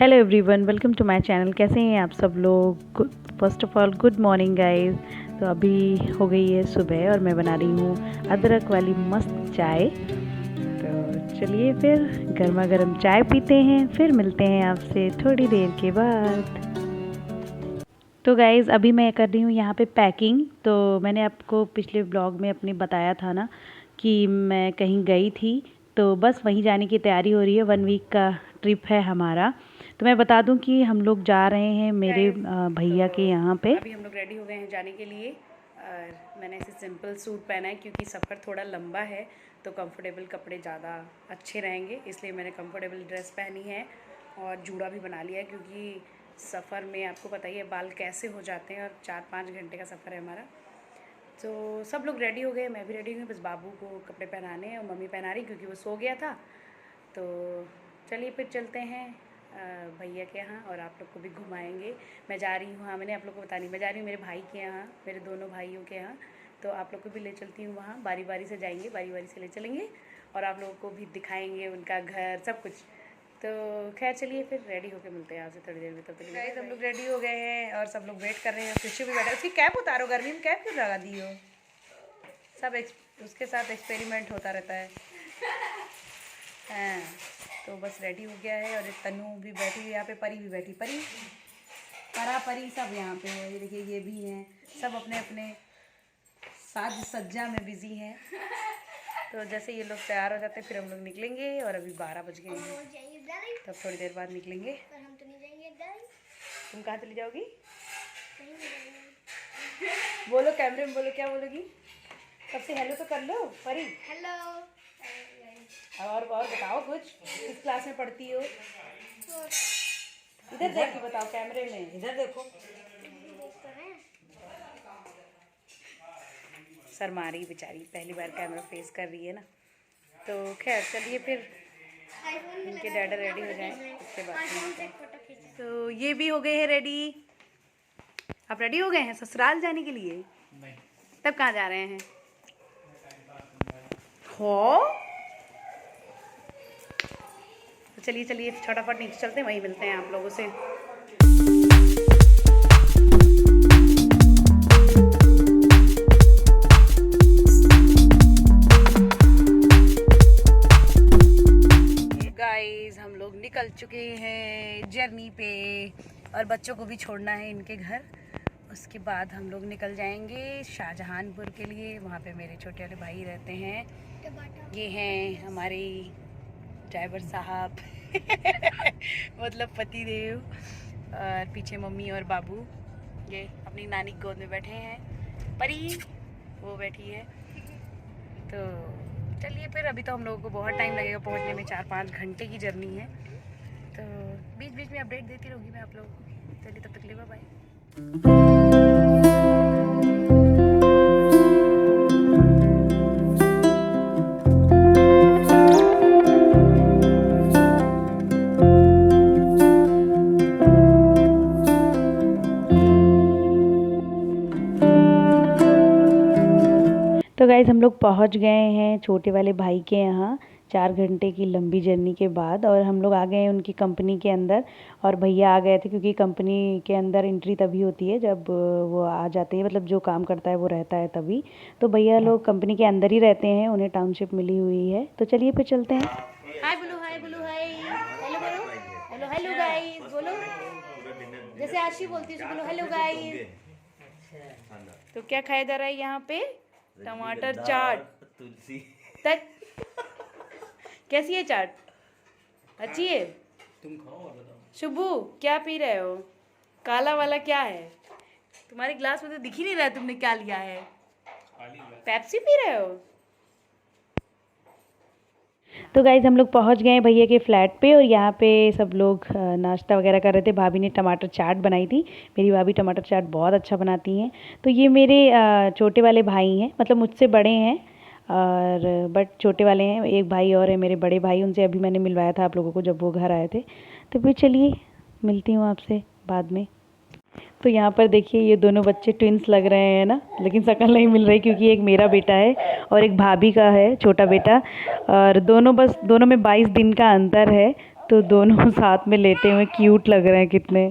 Hello everyone, welcome to my channel. कैसे हैं आप सब लोग? First of all good morning guys. तो अभी हो गई है सुबह और मैं बना रही हूँ अदरक वाली मस्त चाय। तो चलिए फिर गर्मा गर्म चाय पीते हैं, फिर मिलते हैं आपसे थोड़ी देर के बाद। तो गाइज़ अभी मैं कर रही हूँ यहाँ पे पैकिंग। तो मैंने आपको पिछले ब्लॉग में अपने बताया था ना कि मैं कहीं गई थी, तो बस वहीं जाने की तैयारी हो रही है। 1 वीक का ट्रिप है हमारा। तो मैं बता दूं कि हम लोग जा रहे हैं मेरे भैया के यहाँ पे। अभी हम लोग रेडी हो गए हैं जाने के लिए और मैंने ऐसे सिंपल सूट पहना है क्योंकि सफ़र थोड़ा लंबा है, तो कंफर्टेबल कपड़े ज़्यादा अच्छे रहेंगे, इसलिए मैंने कंफर्टेबल ड्रेस पहनी है और जूड़ा भी बना लिया है क्योंकि सफ़र में आपको पता ही है बाल कैसे हो जाते हैं और 4-5 घंटे का सफ़र है हमारा। तो सब लोग रेडी हो गए, मैं भी रेडी हुई, बस बाबू को कपड़े पहनाने हैं और मम्मी पहना रही क्योंकि वो सो गया था। तो चलिए फिर चलते हैं भैया के यहाँ और आप लोग को भी घुमाएंगे। मैं जा रही हूँ, हाँ मैंने आप लोग को बता नहीं, मैं जा रही हूँ मेरे भाई के यहाँ, मेरे दोनों भाइयों के यहाँ। तो आप लोग को भी ले चलती हूँ वहाँ, बारी बारी से जाएंगे, बारी बारी से ले चलेंगे और आप लोगों को भी दिखाएंगे उनका घर सब कुछ। तो खैर चलिए फिर रेडी होकर मिलते हैं आपसे थोड़ी देर में। तब तक गाइस हम लोग रेडी हो गए हैं और सब लोग वेट कर रहे हैं। खुशी भी बैठा है, उसकी कैप उतारो, गर्मी में कैप क्यों लगा दी हो? सब उसके साथ एक्सपेरिमेंट होता रहता है। हाँ तो बस रेडी हो गया है और तनु भी बैठी हुई यहाँ पे, परी भी बैठी, परी परी सब यहाँ पे है। ये देखिए ये भी हैं, सब अपने अपने साज सज्जा में बिजी हैं। तो जैसे ये लोग तैयार हो जाते हैं फिर हम लोग निकलेंगे और अभी 12 बज गए हैं, तब थोड़ी देर बाद निकलेंगे। हम तो नहीं जाएंगे। तुम कहाँ चली जाओगी? बोलो कैमरे में, बोलो क्या बोलोगी? सबसे हेलो तो कर लो परी। हेलो। और बताओ कुछ, किस क्लास में पढ़ती हो? इधर देख के बताओ कैमरे में, इधर देखो। शर्मा रही बेचारी, पहली बार कैमरा फेस कर रही है ना। तो खैर चलिए फिर इनके डैडा रेडी हो जाएं उसके बाद। तो ये भी हो गए हैं रेडी। आप रेडी हो गए हैं ससुराल जाने के लिए? नहीं। तब कहाँ जा रहे हैं? हो तो चलिए चलिए फटाफट नीचे चलते हैं, वहीं मिलते हैं आप लोगों से। गाइस हम लोग निकल चुके हैं जर्नी पे और बच्चों को भी छोड़ना है इनके घर। उसके बाद हम लोग निकल जाएंगे शाहजहानपुर के लिए, वहाँ पे मेरे छोटे वाले भाई रहते हैं। ये हैं हमारे ड्राइवर साहब मतलब पति देव, और पीछे मम्मी और बाबू ये अपनी नानी की गोद में बैठे हैं। परी वो बैठी है। तो चलिए फिर, अभी तो हम लोगों को बहुत टाइम लगेगा पहुंचने में, 4-5 घंटे की जर्नी है। तो बीच बीच में अपडेट देती रहूँगी मैं आप लोगों को। चलिए तब तक ले बाय। तो गाइज़ हम लोग पहुंच गए हैं छोटे वाले भाई के यहाँ 4 घंटे की लंबी जर्नी के बाद, और हम लोग आ गए हैं उनकी कंपनी के अंदर। और भैया आ गए थे क्योंकि कंपनी के अंदर एंट्री तभी होती है जब वो आ जाते हैं, मतलब जो काम करता है वो रहता है तभी। तो भैया लोग कंपनी के अंदर ही रहते हैं, उन्हें टाउनशिप मिली हुई है। तो चलिए फिर चलते हैं। हाय बोलो, हाय बोलो, हाय हेलो बोलो, हेलो हेलो गाइस बोलो, जैसे आशी बोलती है बोलो हेलो गाइस। तो क्या खाया जा रहा है यहाँ पे? टमाटर चाट। तुलसी तक कैसी है चाट? अच्छी है? तुम खाओ और बताओ। शुभू क्या पी रहे हो? काला वाला क्या है? तुम्हारे ग्लास में तो दिख ही नहीं रहा है तुमने क्या लिया है। पेप्सी पी रहे हो? तो गाइज़ हम लोग पहुंच गए हैं भैया के फ्लैट पे और यहाँ पे सब लोग नाश्ता वगैरह कर रहे थे। भाभी ने टमाटर चाट बनाई थी, मेरी भाभी टमाटर चाट बहुत अच्छा बनाती हैं। तो ये मेरे छोटे वाले भाई हैं, मतलब मुझसे बड़े हैं और बट छोटे वाले हैं। एक भाई और है मेरे बड़े भाई, उनसे अभी मैंने मिलवाया था आप लोगों को जब वो घर आए थे। तो फिर चलिए मिलती हूँ आपसे बाद में। तो यहाँ पर देखिए ये दोनों बच्चे ट्विंस लग रहे हैं ना, लेकिन शक्ल नहीं मिल रही क्योंकि एक मेरा बेटा है और एक भाभी का है छोटा बेटा, और दोनों में 22 दिन का अंतर है। तो दोनों साथ में लेटे हुए क्यूट लग रहे हैं कितने।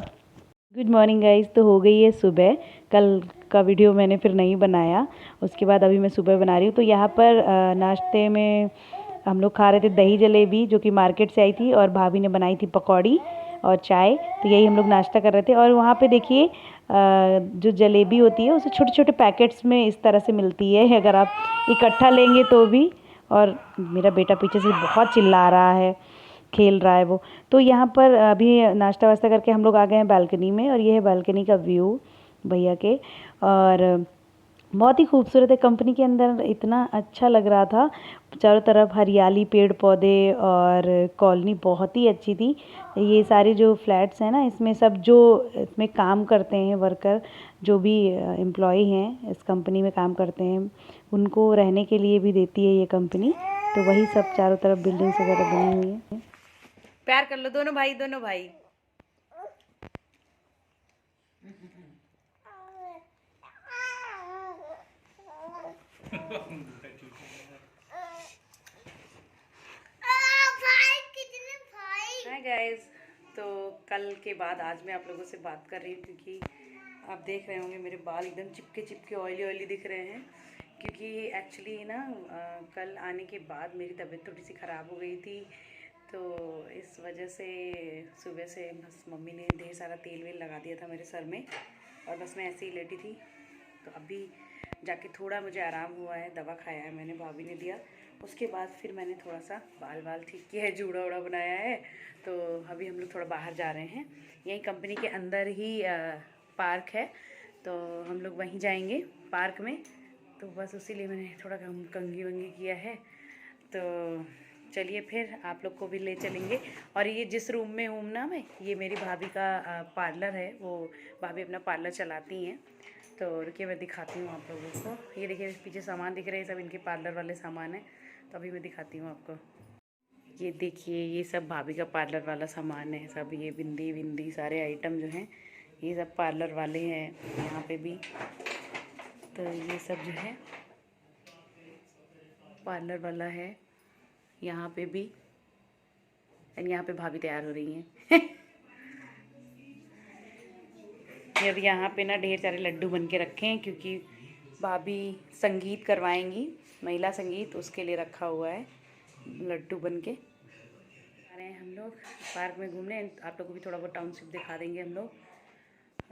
Good morning guys. तो हो गई है सुबह। कल का वीडियो मैंने फिर नहीं बनाया, उसके बाद अभी मैं सुबह बना रही हूँ। तो यहाँ पर नाश्ते में हम लोग खा रहे थे दही जलेबी, जो कि मार्केट से आई थी, और भाभी ने बनाई थी पकौड़ी और चाय। तो यही हम लोग नाश्ता कर रहे थे। और वहाँ पे देखिए जो जलेबी होती है उसे छोटे छोटे पैकेट्स में इस तरह से मिलती है, अगर आप इकट्ठा लेंगे तो भी। और मेरा बेटा पीछे से बहुत चिल्ला रहा है, खेल रहा है वो। तो यहाँ पर अभी नाश्ता वास्ता करके हम लोग आ गए हैं बालकनी में, और ये है बालकनी का व्यू भैया के। और बहुत ही खूबसूरत है। कंपनी के अंदर इतना अच्छा लग रहा था, चारों तरफ हरियाली, पेड़ पौधे, और कॉलोनी बहुत ही अच्छी थी। ये सारे जो फ्लैट्स हैं ना, इसमें सब जो इसमें काम करते हैं वर्कर, जो भी एम्प्लॉय हैं इस कंपनी में काम करते हैं, उनको रहने के लिए भी देती है ये कंपनी। तो वही सब चारों तरफ बिल्डिंग्स वगैरह बनी हुई है। प्यार कर लो दोनों भाई, दोनों भाई। Hi guys. तो कल के बाद आज मैं आप लोगों से बात कर रही हूँ, क्योंकि आप देख रहे होंगे मेरे बाल एकदम चिपके चिपके ऑयली ऑयली दिख रहे हैं। क्योंकि एक्चुअली ना कल आने के बाद मेरी तबीयत थोड़ी सी ख़राब हो गई थी, तो इस वजह से सुबह से बस मम्मी ने ढेर सारा तेल वेल लगा दिया था मेरे सर में, और बस मैं ऐसे ही लेटी थी। तो अभी जाके थोड़ा मुझे आराम हुआ है, दवा खाया है मैंने, भाभी ने दिया। उसके बाद फिर मैंने थोड़ा सा बाल ठीक किया है, जूड़ा उड़ा बनाया है। तो अभी हम लोग थोड़ा बाहर जा रहे हैं। यहीं कंपनी के अंदर ही पार्क है, तो हम लोग वहीं जाएंगे पार्क में। तो बस उसी लिए मैंने थोड़ा कंघी वंगी किया है। तो चलिए फिर आप लोग को भी ले चलेंगे। और ये जिस रूम में हूँ ना मैं, ये मेरी भाभी का पार्लर है। वो भाभी अपना पार्लर चलाती हैं। तो रुकिए मैं दिखाती हूँ आप लोगों को। ये देखिए पीछे सामान दिख रहे हैं, सब इनके पार्लर वाले सामान हैं। तो अभी मैं दिखाती हूँ आपको। ये देखिए ये सब भाभी का पार्लर वाला सामान है, सब ये बिंदी विंदी सारे आइटम जो हैं ये सब पार्लर वाले हैं यहाँ पे भी। तो ये सब जो है पार्लर वाला है यहाँ पे भी। एंड यहाँ पे भाभी तैयार हो रही हैं। ये अब यहाँ पे ना ढेर सारे लड्डू बन के रखे हैं, क्योंकि भाभी संगीत करवाएंगी, महिला संगीत, उसके लिए रखा हुआ है लड्डू बन के। आ रहे हैं हम लोग पार्क में घूमने। आप लोगों को भी थोड़ा बहुत टाउनशिप दिखा देंगे हम लोग।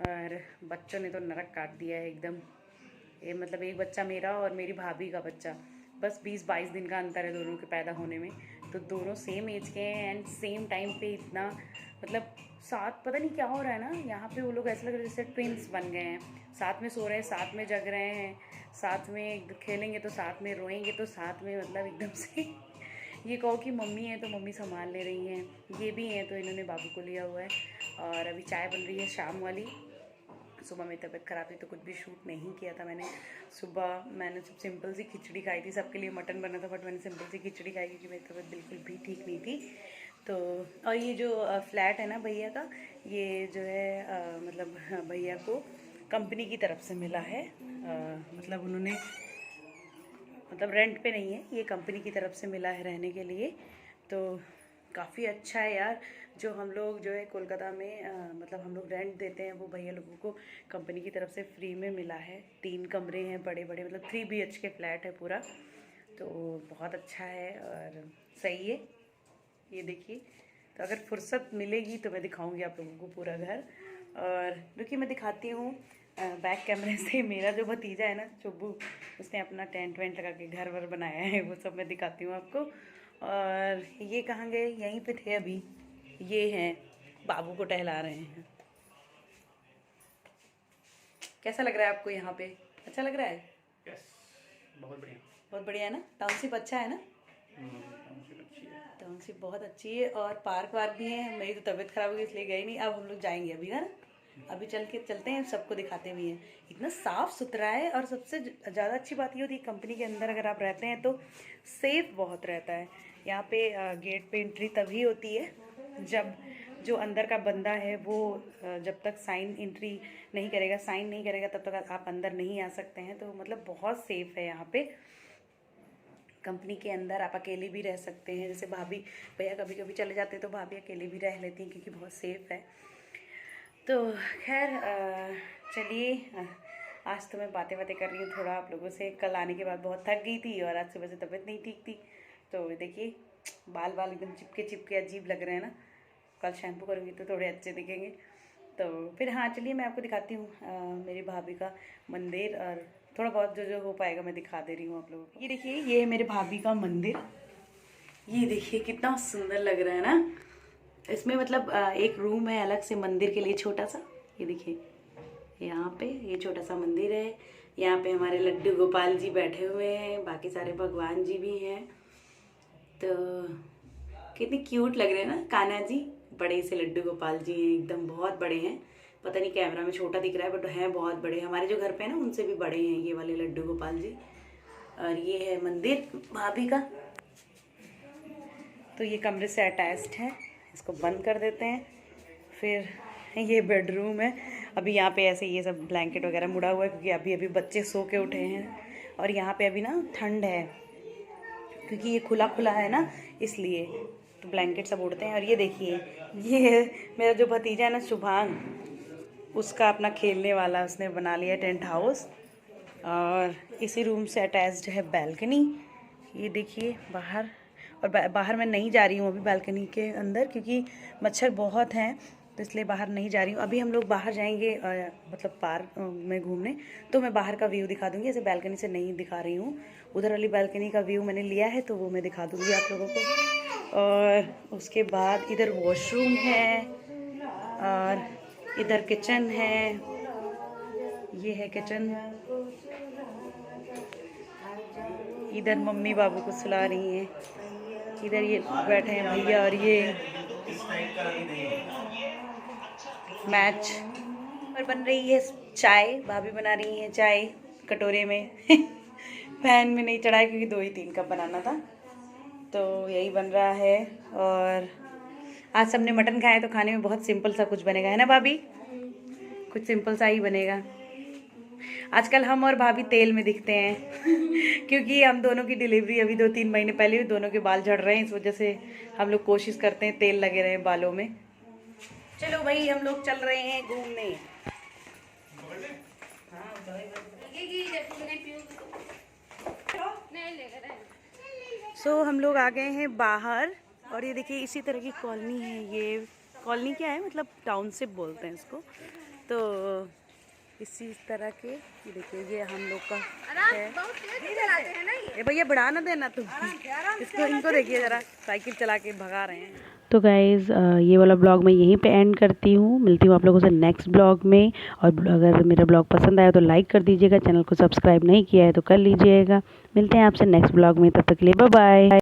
और बच्चों ने तो नरक काट दिया है एकदम। ये मतलब एक बच्चा मेरा और मेरी भाभी का बच्चा, बस 20-22 दिन का अंतर है दोनों के पैदा होने में। तो दोनों सेम एज के हैं एंड सेम टाइम पे इतना मतलब साथ, पता नहीं क्या हो रहा है ना यहाँ पे। वो लोग ऐसा लग रहा है जैसे ट्विन्स बन गए हैं। साथ में सो रहे हैं, साथ में जग रहे हैं, साथ में खेलेंगे तो साथ में, रोएंगे तो साथ में, मतलब एकदम से। ये कहो कि मम्मी है तो मम्मी संभाल ले रही हैं, ये भी हैं तो इन्होंने बाबू को लिया हुआ है। और अभी चाय बन रही है शाम वाली। सुबह में तबीयत ख़राब थी तो कुछ भी शूट नहीं किया था मैंने। सुबह मैंने सब सिंपल सी खिचड़ी खाई थी, सबके लिए मटन बना था, बट मैंने सिंपल सी खिचड़ी खाई क्योंकि मेरी तबीयत बिल्कुल भी ठीक नहीं थी। तो और ये जो फ्लैट है ना भैया का, ये जो है मतलब भैया को कंपनी की तरफ से मिला है। मतलब उन्होंने, मतलब रेंट पे नहीं है, ये कंपनी की तरफ से मिला है रहने के लिए। तो काफ़ी अच्छा है यार। जो हम लोग जो है कोलकाता में मतलब हम लोग रेंट देते हैं, वो भैया लोगों को कंपनी की तरफ से फ्री में मिला है। 3 कमरे हैं बड़े बड़े, मतलब 3 BHK फ्लैट है पूरा। तो बहुत अच्छा है और सही है। ये देखिए, तो अगर फुर्सत मिलेगी तो मैं दिखाऊंगी आप लोगों को पूरा घर। और रुकिए मैं दिखाती हूँ बैक कैमरे से। मेरा जो भतीजा है ना चुब्बू, उसने अपना टेंट वेंट लगा के घर वर बनाया है, वो सब मैं दिखाती हूँ आपको। और ये कहाँ गए, यहीं पे थे अभी। ये हैं, बाबू को टहला रहे हैं। कैसा लग रहा है आपको यहाँ पे? अच्छा लग रहा है? यस, बहुत बढ़िया। बहुत बढ़िया है ना? टाउनशिप अच्छा है ना? टाउनशिप अच्छी है। टाउनशिप बहुत अच्छी है, और पार्क वार्क भी है। मेरी तो तबीयत खराब हो गई इसलिए गई नहीं। अब हम लोग जाएंगे अभी, है ना? अभी चलते हैं, सबको दिखाते भी हैं। इतना साफ़ सुथरा है, और सबसे ज़्यादा अच्छी बात ये होती है कंपनी के अंदर अगर आप रहते हैं तो सेफ़ बहुत रहता है। यहाँ पे गेट पे एंट्री तभी होती है जब जो अंदर का बंदा है वो जब तक साइन नहीं करेगा तब तक आप अंदर नहीं आ सकते हैं। तो मतलब बहुत सेफ़ है यहाँ पे। कंपनी के अंदर आप अकेले भी रह सकते हैं। जैसे भाभी भैया कभी कभी चले जाते हैं तो भाभी अकेले भी रह लेती हैं क्योंकि बहुत सेफ़ है। तो खैर चलिए, आज तो मैं बातें कर रही हूँ थोड़ा आप लोगों से। कल आने के बाद बहुत थक गई थी और आज सुबह से तबीयत नहीं ठीक थी। तो देखिए बाल एकदम चिपके अजीब लग रहे हैं ना। कल शैम्पू करूँगी तो थोड़े अच्छे दिखेंगे। तो फिर हाँ चलिए मैं आपको दिखाती हूँ मेरी भाभी का मंदिर, और थोड़ा बहुत जो हो पाएगा मैं दिखा दे रही हूँ आप लोगों को। ये देखिए ये है मेरे भाभी का मंदिर। ये देखिए कितना सुंदर लग रहा है ना। इसमें मतलब एक रूम है अलग से मंदिर के लिए छोटा सा। ये देखिए यहाँ पे ये छोटा सा मंदिर है। यहाँ पे हमारे लड्डू गोपाल जी बैठे हुए हैं, बाकी सारे भगवान जी भी हैं। तो कितने क्यूट लग रहे हैं ना कान्हा जी। बड़े से लड्डू गोपाल जी हैं, एकदम बहुत बड़े हैं। पता नहीं कैमरा में छोटा दिख रहा है बट हैं बहुत बड़े। हमारे जो घर पे है ना उनसे भी बड़े हैं ये वाले लड्डू गोपाल जी। और ये है मंदिर भाभी का। तो ये कमरे से अटैच्ड है, इसको बंद कर देते हैं। फिर ये बेडरूम है। अभी यहाँ पे ऐसे ये सब ब्लैंकेट वगैरह मुड़ा हुआ है क्योंकि अभी अभी बच्चे सो के उठे हैं। और यहाँ पे अभी ना ठंड है क्योंकि ये खुला खुला है ना, इसलिए तो ब्लैंकेट सब उड़ते हैं। और ये देखिए ये मेरा जो भतीजा है ना शुभांग, उसका अपना खेलने वाला उसने बना लिया टेंट हाउस। और इसी रूम से अटैच्ड है बैल्कनी। ये देखिए बाहर। और बाहर मैं नहीं जा रही हूँ अभी बालकनी के अंदर क्योंकि मच्छर बहुत हैं, तो इसलिए बाहर नहीं जा रही हूँ। अभी हम लोग बाहर जाएंगे मतलब पार्क में घूमने, तो मैं बाहर का व्यू दिखा दूँगी। ऐसे बालकनी से नहीं दिखा रही हूँ। उधर वाली बालकनी का व्यू मैंने लिया है तो वो मैं दिखा दूँगी आप लोगों को। और उसके बाद इधर वॉशरूम है और इधर किचन है। ये है किचन। इधर मम्मी बाबू को सुला रही हैं। इधर ये बैठे हैं भैया और ये मैच पर बन रही है चाय। भाभी बना रही है चाय कटोरे में पैन में नहीं चढ़ाया क्योंकि 2 ही 3 कप बनाना था, तो यही बन रहा है। और आज सबने मटन खाया तो खाने में बहुत सिंपल सा कुछ बनेगा, है ना भाभी? कुछ सिंपल सा ही बनेगा। आजकल हम और भाभी तेल में दिखते हैं क्योंकि हम दोनों की डिलीवरी अभी 2-3 महीने पहले हुई। दोनों के बाल झड़ रहे हैं, इस वजह से हम लोग कोशिश करते हैं तेल लगे रहे बालों में। चलो भाई हम लोग चल रहे हैं घूमने। हम लोग आ गए हैं बाहर और ये देखिए इसी तरह की कॉलोनी है। ये कॉलोनी क्या है मतलब टाउनशिप बोलते हैं इसको। तो इसी तरह के ये देखिए ये हम लोग का है। ये भैया बढ़ा ना देना तुम इसको, इनको देखिए ज़रा साइकिल चला के भगा रहे हैं। तो गाइज़ ये वाला ब्लॉग मैं यहीं पे एंड करती हूँ। मिलती हूँ आप लोगों से नेक्स्ट ब्लॉग में। और अगर मेरा ब्लॉग पसंद आया तो लाइक कर दीजिएगा, चैनल को सब्सक्राइब नहीं किया है तो कर लीजिएगा। मिलते हैं आपसे नेक्स्ट ब्लॉग में, तब तक के लिए बाय बाय।